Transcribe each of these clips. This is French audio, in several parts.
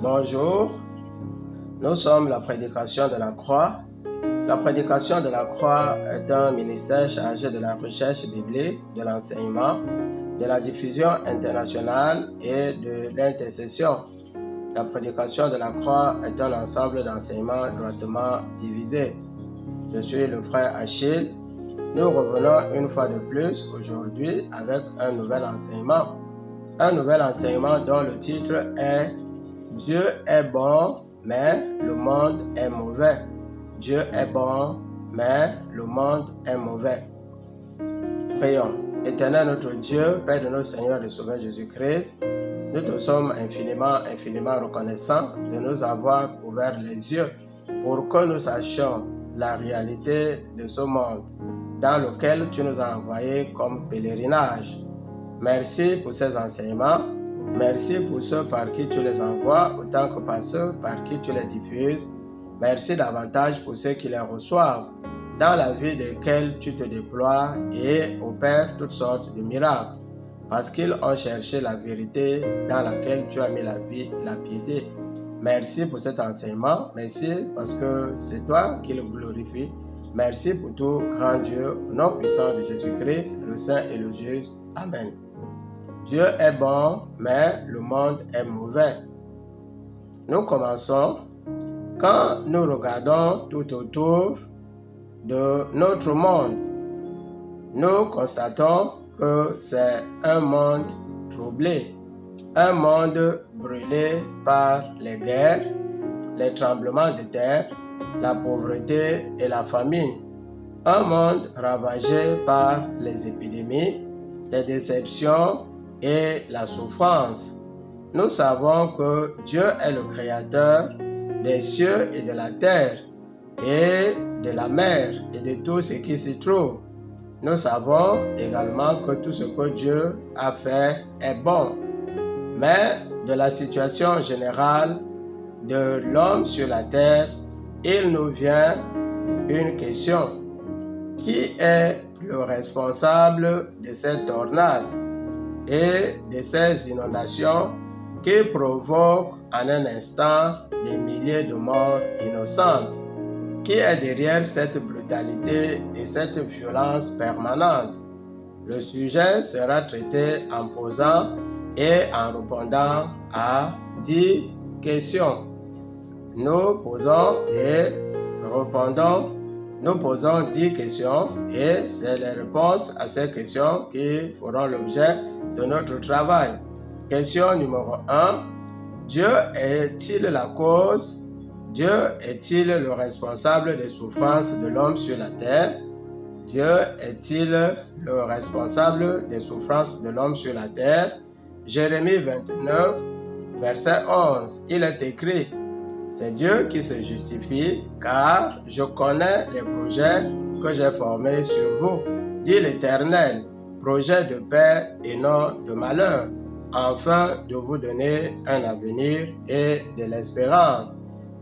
Bonjour, nous sommes la prédication de la croix. La prédication de la croix est un ministère chargé de la recherche biblique, de l'enseignement, de la diffusion internationale et de l'intercession. La prédication de la croix est un ensemble d'enseignements droitement divisés. Je suis le frère Achille. Nous revenons une fois de plus aujourd'hui avec un nouvel enseignement. Un nouvel enseignement dont le titre est « Dieu est bon, mais le monde est mauvais ». Dieu est bon, mais le monde est mauvais. Prions. Éternel notre Dieu, Père de notre Seigneur et Sauveur Jésus-Christ, nous te sommes infiniment reconnaissants de nous avoir ouvert les yeux pour que nous sachions la réalité de ce monde dans lequel tu nous as envoyés comme pèlerinage. Merci pour ces enseignements. Merci pour ceux par qui tu les envoies, autant que par ceux par qui tu les diffuses. Merci davantage pour ceux qui les reçoivent, dans la vie desquels tu te déploies et opères toutes sortes de miracles, parce qu'ils ont cherché la vérité dans laquelle tu as mis la vie et la piété. Merci pour cet enseignement. Merci parce que c'est toi qui le glorifies. Merci pour tout, grand Dieu, au nom puissant de Jésus-Christ, le Saint et le Juste. Amen. Dieu est bon, mais le monde est mauvais. Nous commençons. Quand nous regardons tout autour de notre monde, nous constatons que c'est un monde troublé, un monde brûlé par les guerres, les tremblements de terre, la pauvreté et la famine, un monde ravagé par les épidémies, les déceptions et la souffrance. Nous savons que Dieu est le Créateur des cieux et de la terre, et de la mer, et de tout ce qui s'y trouve. Nous savons également que tout ce que Dieu a fait est bon. Mais de la situation générale de l'homme sur la terre, il nous vient une question. Qui est le responsable de cette tornade et de ces inondations qui provoquent en un instant des milliers de morts innocentes? Qui est derrière cette brutalité et cette violence permanente? Le sujet sera traité en posant et en répondant à 10 questions. Nous posons 10 questions et c'est les réponses à ces questions qui feront l'objet de notre travail. Question numéro 1. Dieu est-il la cause? Dieu est-il le responsable des souffrances de l'homme sur la terre? Dieu est-il le responsable des souffrances de l'homme sur la terre? Jérémie 29, verset 11. Il est écrit: c'est Dieu qui se justifie, car je connais les projets que j'ai formés sur vous, dit l'Éternel, projets de paix et non de malheur, afin de vous donner un avenir et de l'espérance.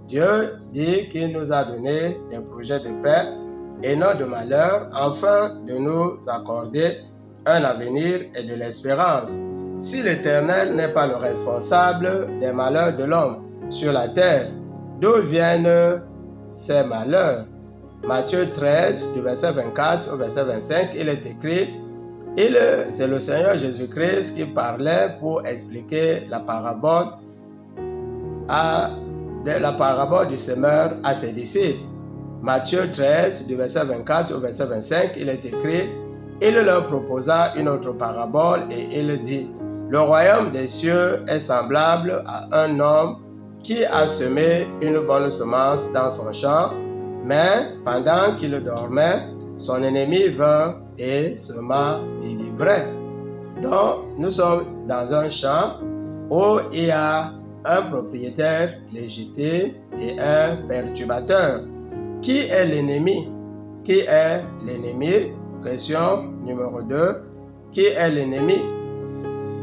Dieu dit qu'il nous a donné des projets de paix et non de malheur, afin de nous accorder un avenir et de l'espérance. Si l'Éternel n'est pas le responsable des malheurs de l'homme sur la terre, d'où viennent ces malheurs? Matthieu 13, du verset 24 au verset 25, il est écrit: c'est le Seigneur Jésus-Christ qui parlait pour expliquer la parabole du semeur à ses disciples. Matthieu 13, du verset 24 au verset 25, il est écrit: il leur proposa une autre parabole et il dit: le royaume des cieux est semblable à un homme qui a semé une bonne semence dans son champ, mais pendant qu'il dormait, son ennemi vint et sema des livrets. Donc, nous sommes dans un champ où il y a un propriétaire légitime et un perturbateur. Qui est l'ennemi? Qui est l'ennemi? Question numéro 2. Qui est l'ennemi?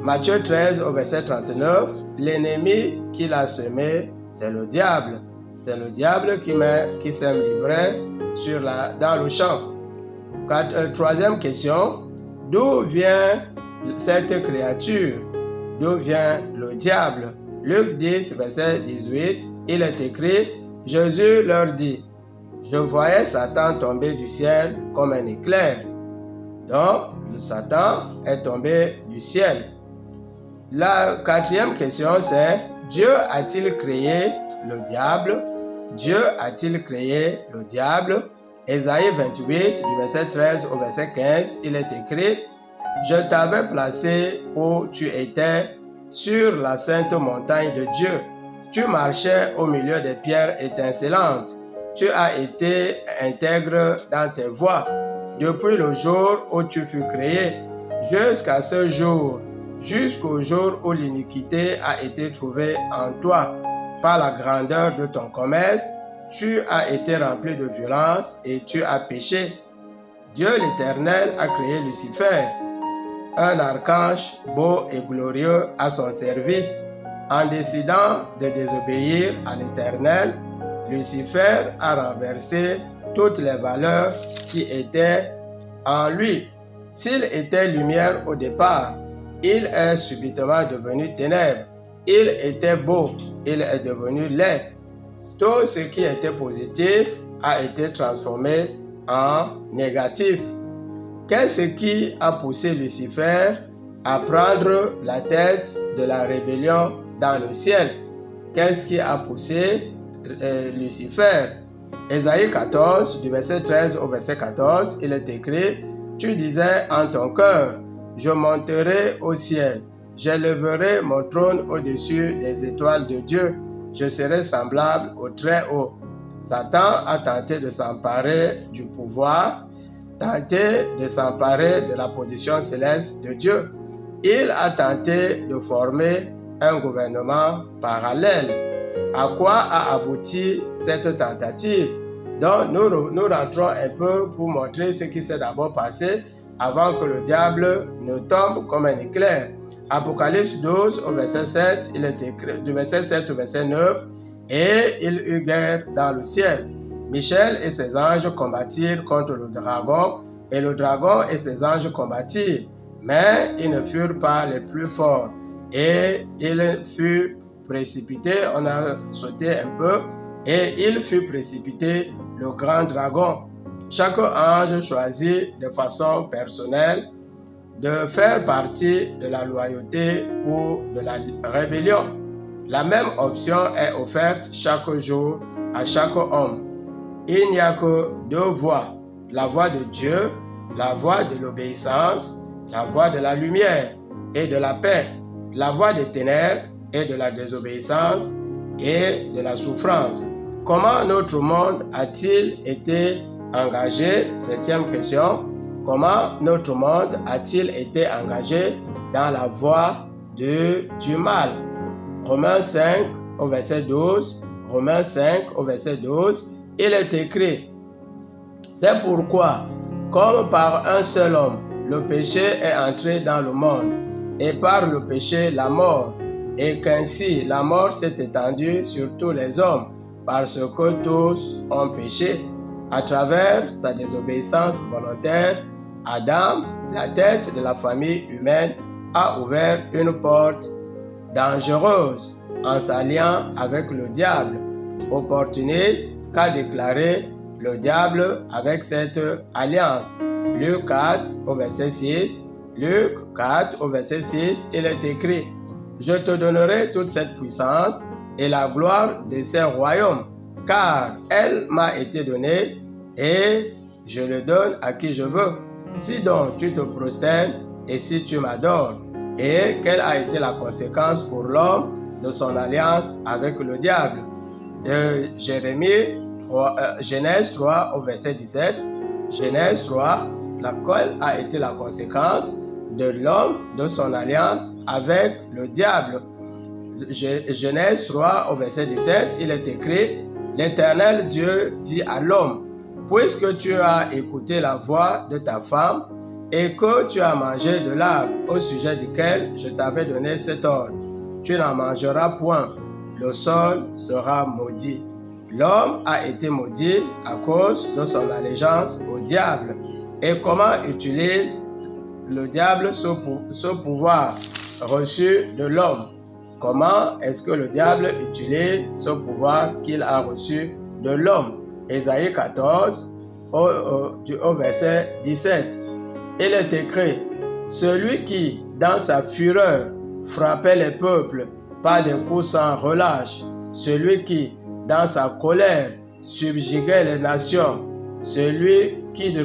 Matthieu 13 au verset 39. L'ennemi qui l'a semé, c'est le diable. C'est le diable qui sème l'ivraie dans le champ. Troisième question. D'où vient cette créature? D'où vient le diable? Luc 10, verset 18, il est écrit, Jésus leur dit, je voyais Satan tomber du ciel comme un éclair. Donc, le Satan est tombé du ciel. La quatrième question, c'est, Dieu a-t-il créé le diable? Dieu a-t-il créé le diable? Ésaïe 28, du verset 13 au verset 15, il est écrit, je t'avais placé où tu étais sur la sainte montagne de Dieu. Tu marchais au milieu des pierres étincelantes. Tu as été intègre dans tes voies depuis le jour où tu fus créé jusqu'à ce jour, jusqu'au jour où l'iniquité a été trouvée en toi. Par la grandeur de ton commerce, tu as été rempli de violence et tu as péché. Dieu l'Éternel a créé Lucifer, un archange beau et glorieux à son service. En décidant de désobéir à l'Éternel, Lucifer a renversé toutes les valeurs qui étaient en lui. S'il était lumière au départ, il est subitement devenu ténèbres. Il était beau, il est devenu laid. Tout ce qui était positif a été transformé en négatif. Qu'est-ce qui a poussé Lucifer à prendre la tête de la rébellion dans le ciel? Qu'est-ce qui a poussé Lucifer? Ésaïe 14, du verset 13 au verset 14, il est écrit, tu disais en ton cœur, je monterai au ciel, j'élèverai mon trône au-dessus des étoiles de Dieu, je serai semblable au Très-Haut. Satan a tenté de s'emparer du pouvoir, tenté de s'emparer de la position céleste de Dieu. Il a tenté de former un gouvernement parallèle. À quoi a abouti cette tentative? Donc nous rentrons un peu pour montrer ce qui s'est d'abord passé avant que le diable ne tombe comme un éclair. Apocalypse 12 au verset 7, il est écrit, du verset 7 au verset 9, et il eut guerre dans le ciel. Michel et ses anges combattirent contre le dragon, et le dragon et ses anges combattirent, mais ils ne furent pas les plus forts, et il fut précipité, on a sauté un peu, et il fut précipité, le grand dragon. Chaque ange choisit de façon personnelle de faire partie de la loyauté ou de la rébellion. La même option est offerte chaque jour à chaque homme. Il n'y a que deux voies, la voie de Dieu, la voie de l'obéissance, la voie de la lumière et de la paix, la voie des ténèbres et de la désobéissance et de la souffrance. Comment notre monde a-t-il été engagé? Septième question. Comment notre monde a-t-il été engagé dans la voie du mal? Romains 5 au verset 12. Romains 5 au verset 12. Il est écrit, c'est pourquoi, comme par un seul homme, le péché est entré dans le monde, et par le péché la mort, et qu'ainsi la mort s'est étendue sur tous les hommes, parce que tous ont péché. À travers sa désobéissance volontaire, Adam, la tête de la famille humaine, a ouvert une porte dangereuse en s'alliant avec le diable. Opportuniste qu'a déclaré le diable avec cette alliance. Luc 4 au verset 6. Luc 4 au verset 6, il est écrit, je te donnerai toute cette puissance et la gloire de ces royaumes, car elle m'a été donnée et je le donne à qui je veux. Si donc tu te prosternes et si tu m'adores. Et quelle a été la conséquence pour l'homme de son alliance avec le diable? Genèse 3 au verset 17. Genèse 3, laquelle a été la conséquence de l'homme de son alliance avec le diable. Genèse 3 au verset 17, il est écrit, l'Éternel Dieu dit à l'homme, puisque tu as écouté la voix de ta femme et que tu as mangé de l'arbre au sujet duquel je t'avais donné cet ordre, tu n'en mangeras point, le sol sera maudit. L'homme a été maudit à cause de son allégeance au diable. Et comment utilise le diable ce pouvoir reçu de l'homme? Comment est-ce que le diable utilise ce pouvoir qu'il a reçu de l'homme? Ésaïe 14, au verset 17. Il est écrit, « Celui qui, dans sa fureur, frappait les peuples par des coups sans relâche, celui qui, dans sa colère, subjuguait les nations, celui qui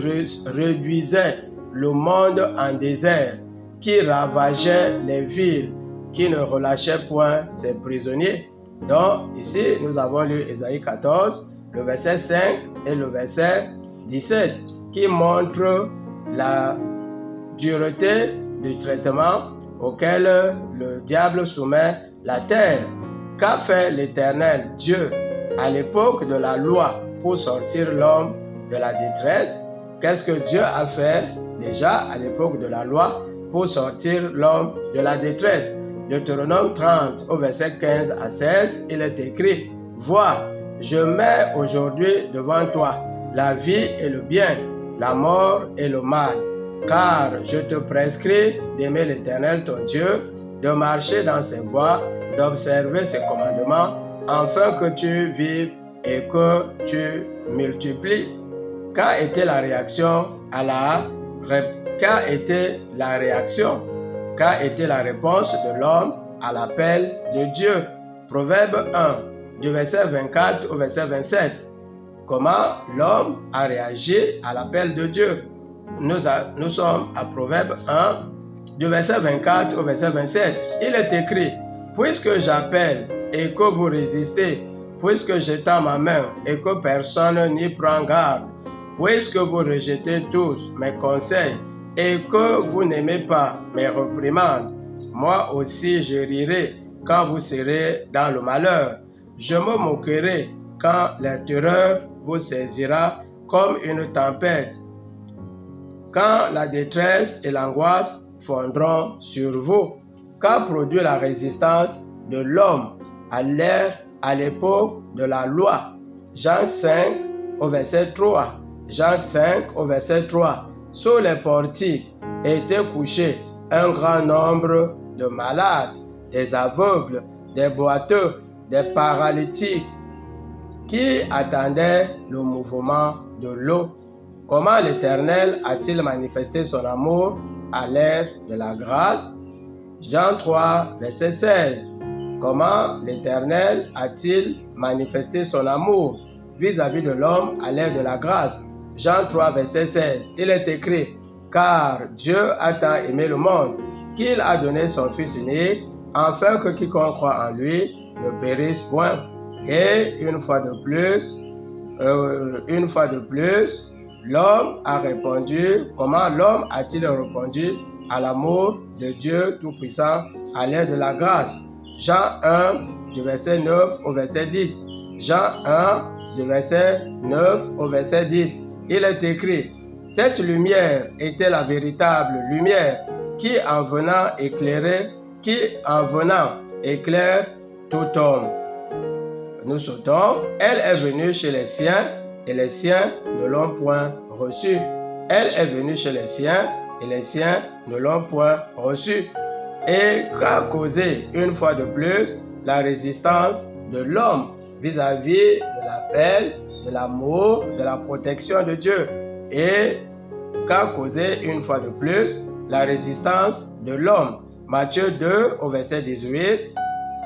réduisait le monde en désert, qui ravageait les villes, qui ne relâchait point ses prisonniers. » Donc, ici, nous avons lu Ésaïe 14, le verset 5 et le verset 17, qui montrent la dureté du traitement auquel le diable soumet la terre. Qu'a fait l'Éternel Dieu à l'époque de la loi pour sortir l'homme de la détresse? Qu'est-ce que Dieu a fait déjà à l'époque de la loi pour sortir l'homme de la détresse? Deutéronome 30 au verset 15 à 16, il est écrit, « Vois, je mets aujourd'hui devant toi la vie et le bien, la mort et le mal. Car je te prescris d'aimer l'Éternel ton Dieu, de marcher dans ses voies, d'observer ses commandements, afin que tu vives et que tu multiplies. » Qu'a été la réaction Qu'a été la réponse de l'homme à l'appel de Dieu? Proverbe 1, du verset 24 au verset 27. Comment l'homme a réagi à l'appel de Dieu? Nous sommes à Proverbe 1, du verset 24 au verset 27. Il est écrit, « Puisque j'appelle et que vous résistez, puisque j'étends ma main et que personne n'y prend garde, puisque vous rejetez tous mes conseils et que vous n'aimez pas mes réprimandes, moi aussi je rirai quand vous serez dans le malheur. Je me moquerai quand la terreur vous saisira comme une tempête, quand la détresse et l'angoisse fondront sur vous. » Qu'a produit la résistance de l'homme à l'époque de la loi? Jean 5 au verset 3. Jean 5 au verset 3. Sous les portiques étaient couchés un grand nombre de malades, des aveugles, des boiteux, des paralytiques, qui attendaient le mouvement de l'eau. Comment l'Éternel a-t-il manifesté son amour à l'ère de la grâce? Jean 3, verset 16. Comment l'Éternel a-t-il manifesté son amour vis-à-vis de l'homme à l'ère de la grâce? Jean 3, verset 16. Il est écrit, « Car Dieu a tant aimé le monde qu'il a donné son Fils unique, afin que quiconque croit en lui ne périsse point. » Et une fois de plus, l'homme a répondu. Comment l'homme a-t-il répondu à l'amour de Dieu Tout-Puissant à l'ère de la grâce? Jean 1, du verset 9 au verset 10. Jean 1, du verset 9 au verset 10. Il est écrit, « Cette lumière était la véritable lumière qui en venant éclaire tout homme. » Nous sautons. Elle est venue chez les siens et les siens ne l'ont point reçue. Elle est venue chez les siens et les siens ne l'ont point reçue. Et qu'a causé une fois de plus la résistance de l'homme vis-à-vis de l'appel, de l'amour, de la protection de Dieu? Et qu'a causé une fois de plus la résistance de l'homme? Matthieu 2 au verset 18,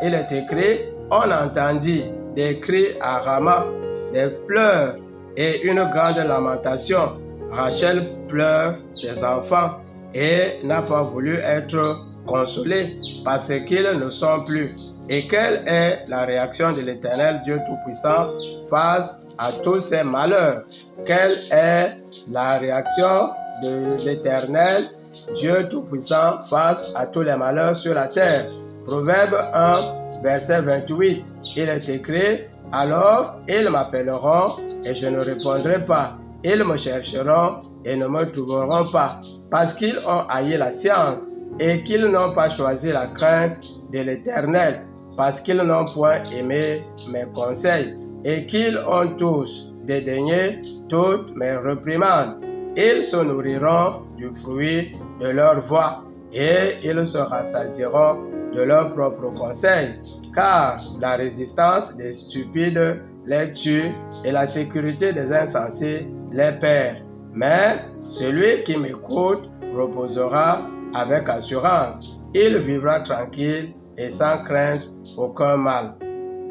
il est écrit, « On entendit des cris à Rama, des pleurs et une grande lamentation. Rachel pleure ses enfants et n'a pas voulu être consolée parce qu'ils ne sont plus. » Et quelle est la réaction de l'Éternel Dieu Tout-Puissant face à tous ces malheurs? Quelle est la réaction de l'Éternel Dieu Tout-Puissant face à tous les malheurs sur la terre? Proverbe 1, verset 28, il est écrit, « Alors ils m'appelleront et je ne répondrai pas. Ils me chercheront et ne me trouveront pas, parce qu'ils ont haï la science et qu'ils n'ont pas choisi la crainte de l'Éternel, parce qu'ils n'ont point aimé mes conseils et qu'ils ont tous dédaigné toutes mes réprimandes. Ils se nourriront du fruit de leur voix et ils se rassasieront de leurs propres conseils, car la résistance des stupides les tue et la sécurité des insensés les perd. Mais celui qui m'écoute reposera avec assurance. Il vivra tranquille et sans craindre aucun mal.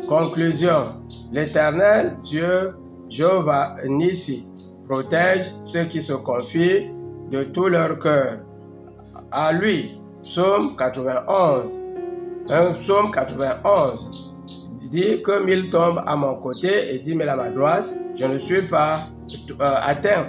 Conclusion. L'Éternel Dieu, Jéhovah Nissi, protège ceux qui se confient de tout leur cœur. À lui, Psaume 91. Un psaume 91 dit que 1000 tombent à mon côté et 10 000 à ma droite, je ne suis pas atteint.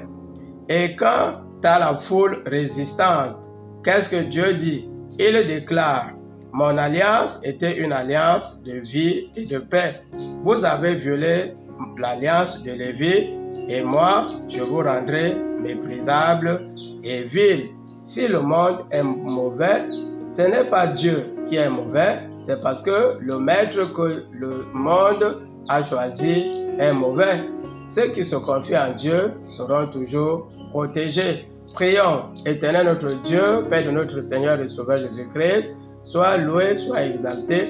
Et quant à la foule résistante, qu'est-ce que Dieu dit? Il déclare: mon alliance était une alliance de vie et de paix. Vous avez violé l'alliance de Lévi, et moi, je vous rendrai méprisable et vil. Si le monde est mauvais, ce n'est pas Dieu qui est mauvais, c'est parce que le maître que le monde a choisi est mauvais. Ceux qui se confient en Dieu seront toujours protégés. Prions. Éternel notre Dieu, Père de notre Seigneur et Sauveur Jésus-Christ, sois loué, sois exalté.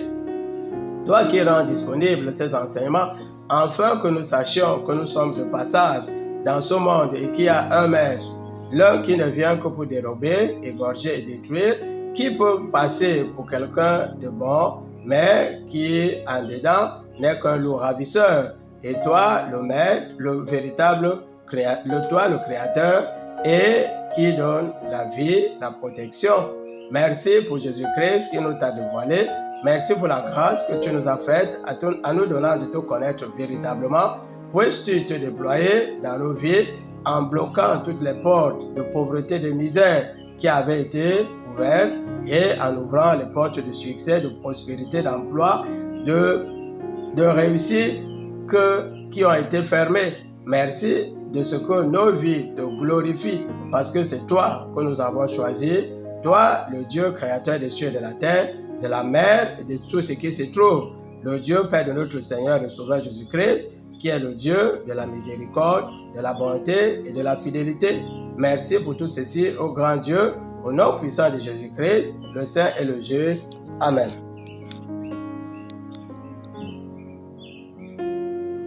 Toi qui rends disponibles ces enseignements, afin que nous sachions que nous sommes de passage dans ce monde et qu'il y a un maître, l'un qui ne vient que pour dérober, égorger et détruire, qui peut passer pour quelqu'un de bon, mais qui en dedans n'est qu'un loup ravisseur. Et toi, le maître, le véritable créateur, toi le créateur, et qui donne la vie, la protection. Merci pour Jésus-Christ qui nous t'a dévoilé. Merci pour la grâce que tu nous as faite en nous donnant de te connaître véritablement. Puisses-tu te déployer dans nos vies en bloquant toutes les portes de pauvreté, de misère qui avaient été ouvertes et en ouvrant les portes de succès, de prospérité, d'emploi, de réussite qui ont été fermées. Merci de ce que nos vies te glorifient parce que c'est toi que nous avons choisi, toi le Dieu créateur des cieux et de la terre, de la mer et de tout ce qui se trouve, le Dieu Père de notre Seigneur et Sauveur Jésus-Christ, qui est le Dieu de la miséricorde, de la bonté et de la fidélité. Merci pour tout ceci, ô grand Dieu, au nom puissant de Jésus-Christ, le Saint et le Juste. Amen.